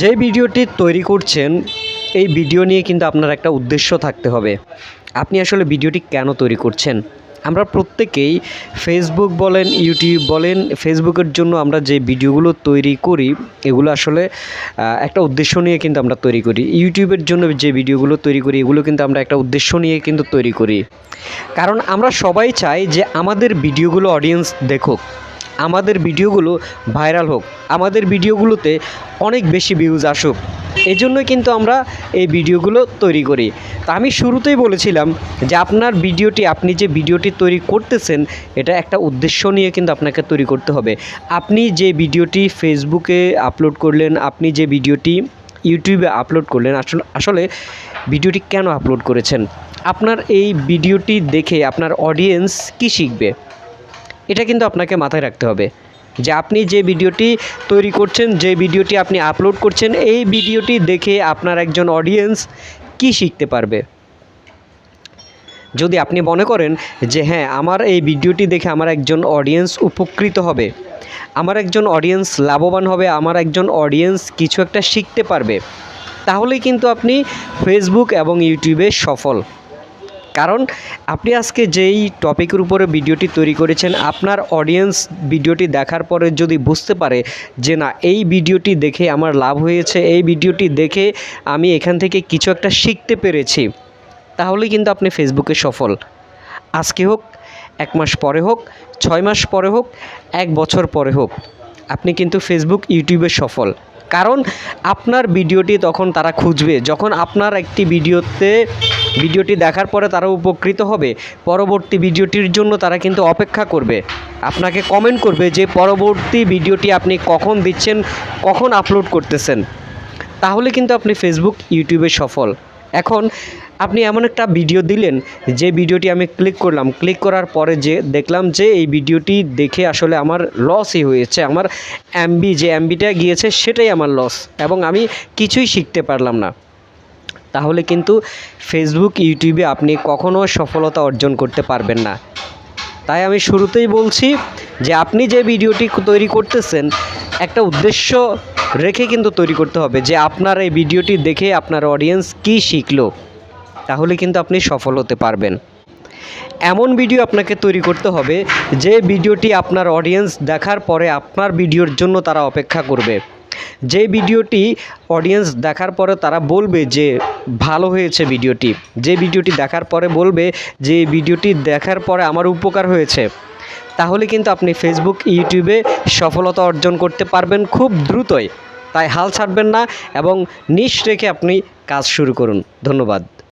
যে ভিডিওটি তৈরি করছেন এই ভিডিও নিয়ে কিন্তু আপনার একটা উদ্দেশ্য থাকতে হবে। আপনি আসলে ভিডিওটি কেন তৈরি করছেন? আমরা প্রত্যেকেই ফেসবুক বলেন, ইউটিউব বলেন, ফেসবুকের জন্য আমরা যে ভিডিওগুলো তৈরি করি এগুলো আসলে একটা উদ্দেশ্য নিয়ে কিন্তু আমরা তৈরি করি। ইউটিউবের জন্য যে ভিডিওগুলো তৈরি করি এগুলো কিন্তু আমরা একটা উদ্দেশ্য নিয়ে কিন্তু তৈরি করি। কারণ আমরা সবাই চাই যে আমাদের ভিডিওগুলো অডিয়েন্স দেখুক, আমাদের ভিডিওগুলো ভাইরাল হোক, আমাদের ভিডিওগুলোতে অনেক বেশি ভিউজ আসুক। এজন্যই কিন্তু আমরা এই ভিডিওগুলো তৈরি করি। তা আমি শুরুতেই বলেছিলাম যে আপনার ভিডিওটি, আপনি যে ভিডিওটি তৈরি করতেছেন এটা একটা উদ্দেশ্য নিয়ে কিন্তু আপনাকে তৈরি করতে হবে। আপনি যে ভিডিওটি ফেসবুকে আপলোড করলেন, আপনি যে ভিডিওটি ইউটিউবে আপলোড করলেন, আসলে ভিডিওটি কেন আপলোড করেছেন? আপনার এই ভিডিওটি দেখে আপনার অডিয়েন্স কী শিখবে? এটা কিন্তু আপনাকে মাথায় রাখতে হবে যে আপনি যে ভিডিওটি তৈরি করছেন, যে ভিডিওটি আপনি আপলোড করছেন, এই ভিডিওটি দেখে আপনার একজন অডিয়েন্স কি শিখতে পারবে। যদি আপনি মনে করেন যে হ্যাঁ, আমার এই ভিডিওটি দেখে আমার একজন অডিয়েন্স উপকৃত হবে, আমার একজন অডিয়েন্স লাভবান হবে, আমার একজন অডিয়েন্স কিছু একটা শিখতে পারবে, তাহলেই কিন্তু আপনি ফেসবুক এবং ইউটিউবে সফল। কারণ আপনি আজকে যেই টপিকের উপরে ভিডিওটি তৈরি করেছেন, আপনার অডিয়েন্স ভিডিওটি দেখার পরে যদি বুঝতে পারে যে না, এই ভিডিওটি দেখে আমার লাভ হয়েছে, এই ভিডিওটি দেখে আমি এখান থেকে কিছু একটা শিখতে পেরেছি, তাহলেই কিন্তু আপনি ফেসবুকে সফল। আজকে হোক, 1 মাস পরে হোক, 6 মাস পরে হোক, 1 বছর পরে হোক, আপনি কিন্তু ফেসবুক ইউটিউবে সফল। কারণ আপনার ভিডিওটি তখন তারা খুঁজবে, যখন আপনার একটি ভিডিওটি দেখার পরে তারা উপকৃত হবে, পরবর্তী ভিডিওটির জন্য তারা কিন্তু অপেক্ষা করবে, আপনাকে কমেন্ট করবে যে পরবর্তী ভিডিওটি আপনি কখন দিচ্ছেন, কখন আপলোড করতেছেন। তাহলে কিন্তু আপনি ফেসবুক ইউটিউবে সফল। এখন আপনি এমন একটা ভিডিও দিলেন, যে ভিডিওটি আমি ক্লিক করলাম, ক্লিক করার পরে যে দেখলাম যে এই ভিডিওটি দেখে আসলে আমার লসই হয়েছে, আমার যে এমবিটা গিয়েছে সেটাই আমার লস, এবং আমি কিছুই শিখতে পারলাম না। তাহলে কিন্তু ফেসবুক ইউটিউবে আপনি কখনো সফলতা অর্জন করতে পারবেন না। তাই আমি শুরুতেই বলছি যে আপনি যে ভিডিওটি তৈরি করতেছেন একটা উদ্দেশ্য রেখে কিন্তু তৈরি করতে হবে, যে আপনার এই ভিডিওটি দেখে আপনার অডিয়েন্স কী শিখলো, তাহলে কিন্তু আপনি সফল হতে পারবেন। এমন ভিডিও আপনাকে তৈরি করতে হবে যে ভিডিওটি আপনার অডিয়েন্স দেখার পরে আপনার ভিডিওর জন্য তারা অপেক্ষা করবে, যে ভিডিওটি অডিয়েন্স দেখার পরে তারা বলবে যে ভালো হয়েছে ভিডিওটি, যে ভিডিওটি দেখার পরে বলবে যে ভিডিওটি দেখার পরে আমার উপকার হয়েছে, তাহলে কিন্তু আপনি ফেসবুক ইউটিউবে সফলতা অর্জন করতে পারবেন খুব দ্রুতই। তাই হাল ছাড়বেন না এবং নিশ রেখে আপনি কাজ শুরু করুন। ধন্যবাদ।